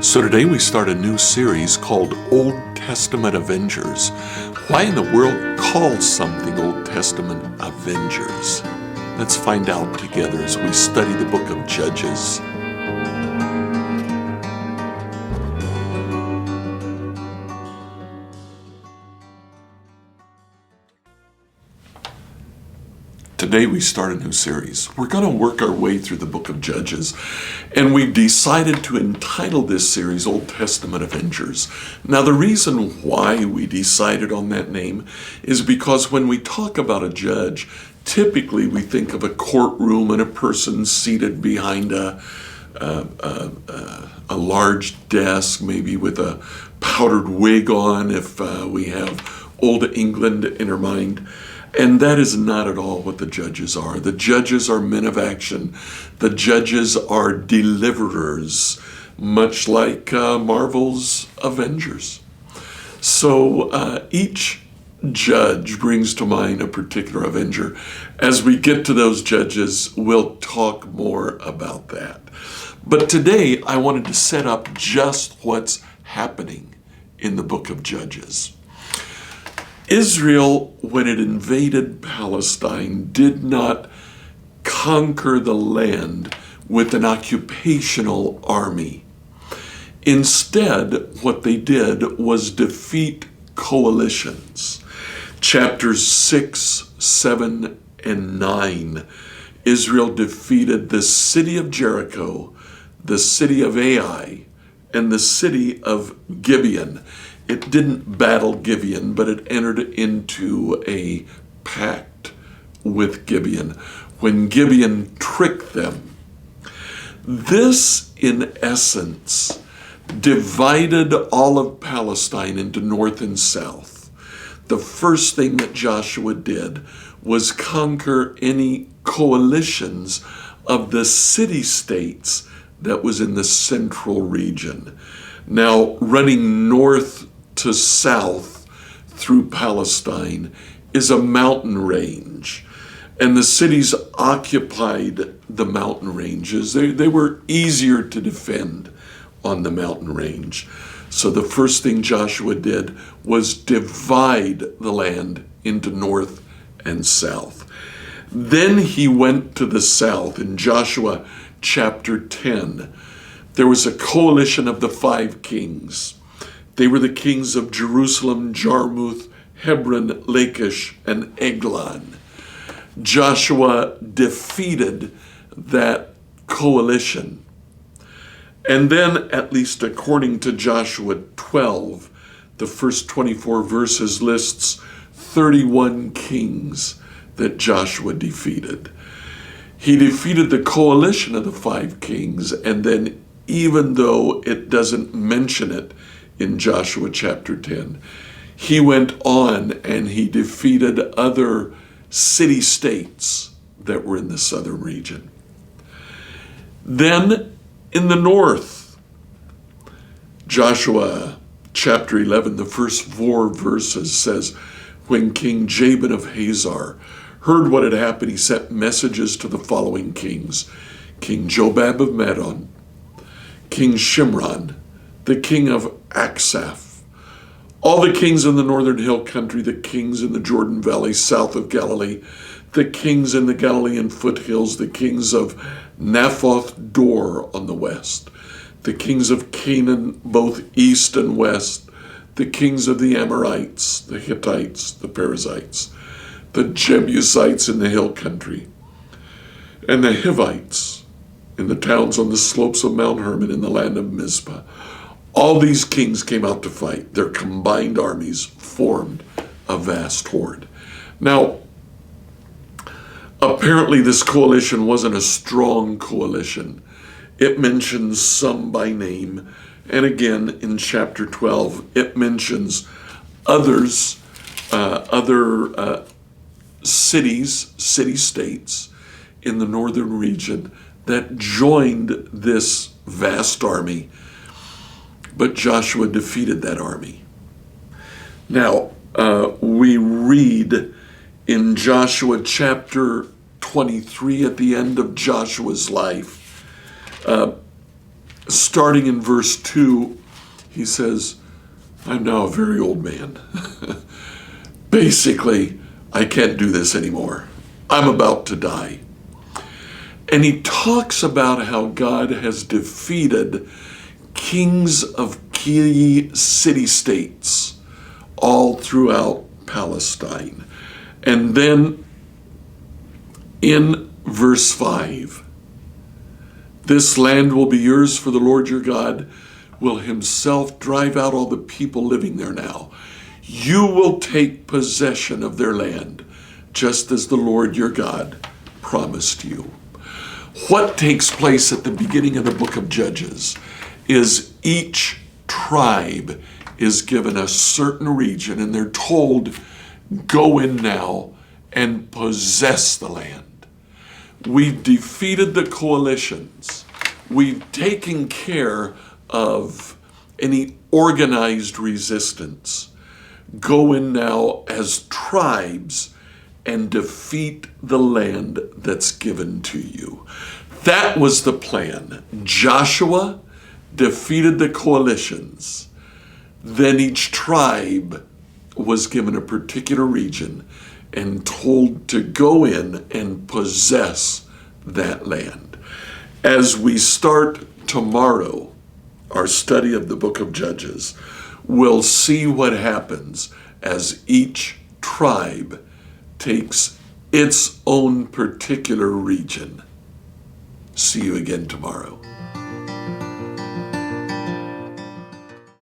So today we start a new series called Old Testament Avengers. Why in the world call something Old Testament Avengers? Let's find out together as we study the book of Judges. Today we start a new series. We're going to work our way through the book of Judges, and we've decided to entitle this series Old Testament Avengers. Now the reason why we decided on that name is because when we talk about a judge, typically we think of a courtroom and a person seated behind a large desk, maybe with a powdered wig on if we have Old England in our mind. And that is not at all what the judges are. The judges are men of action. The judges are deliverers, much like Marvel's Avengers. So each judge brings to mind a particular Avenger. As we get to those judges, we'll talk more about that. But today I wanted to set up just what's happening in the book of Judges. Israel, when it invaded Palestine, did not conquer the land with an occupational army. Instead, what they did was defeat coalitions. Chapters 6, 7, and 9, Israel defeated the city of Jericho, the city of Ai, and the city of Gibeon. It didn't battle Gibeon, but it entered into a pact with Gibeon when Gibeon tricked them. This, in essence, divided all of Palestine into north and south. The first thing that Joshua did was conquer any coalitions of the city-states that was in the central region. Now, running north to south through Palestine is a mountain range, and the cities occupied the mountain ranges. They were easier to defend on the mountain range. So the first thing Joshua did was divide the land into north and south. Then he went to the south in Joshua chapter 10. There was a coalition of the 5 kings. They were the kings of Jerusalem, Jarmuth, Hebron, Lachish, and Eglon. Joshua defeated that coalition. And then, at least according to Joshua 12, the first 24 verses lists 31 kings that Joshua defeated. He defeated the coalition of the 5 kings, and then even though it doesn't mention it in Joshua chapter 10, he went on and he defeated other city-states that were in the southern region. Then in the north, Joshua chapter 11, the first 4 verses says, when King Jabin of Hazor heard what had happened, he sent messages to the following kings: King Jobab of Madon, King Shimron, the king of Aksaph, all the kings in the northern hill country, the kings in the Jordan Valley south of Galilee, the kings in the Galilean foothills, the kings of Naphoth Dor on the west, the kings of Canaan both east and west, the kings of the Amorites, the Hittites, the Perizzites, the Jebusites in the hill country, and the Hivites in the towns on the slopes of Mount Hermon in the land of Mizpah. All these kings came out to fight. Their combined armies formed a vast horde. Now, apparently this coalition wasn't a strong coalition. It mentions some by name. And again, in chapter 12, it mentions others, other cities, city-states in the northern region that joined this vast army. But Joshua defeated that army. Now, we read in Joshua chapter 23 at the end of Joshua's life, starting in verse 2, he says, I'm now a very old man. Basically, I can't do this anymore. I'm about to die. And he talks about how God has defeated kings of key city-states all throughout Palestine. And then in verse 5, this land will be yours, for the Lord your God will himself drive out all the people living there now. You will take possession of their land, just as the Lord your God promised you. What takes place at the beginning of the book of Judges is each tribe is given a certain region, and they're told, go in now and possess the land. We've defeated the coalitions. We've taken care of any organized resistance. Go in now as tribes and defeat the land that's given to you. That was the plan. Joshua defeated the coalitions. Then each tribe was given a particular region and told to go in and possess that land. As we start tomorrow our study of the book of Judges, we'll see what happens as each tribe takes its own particular region. See you again tomorrow.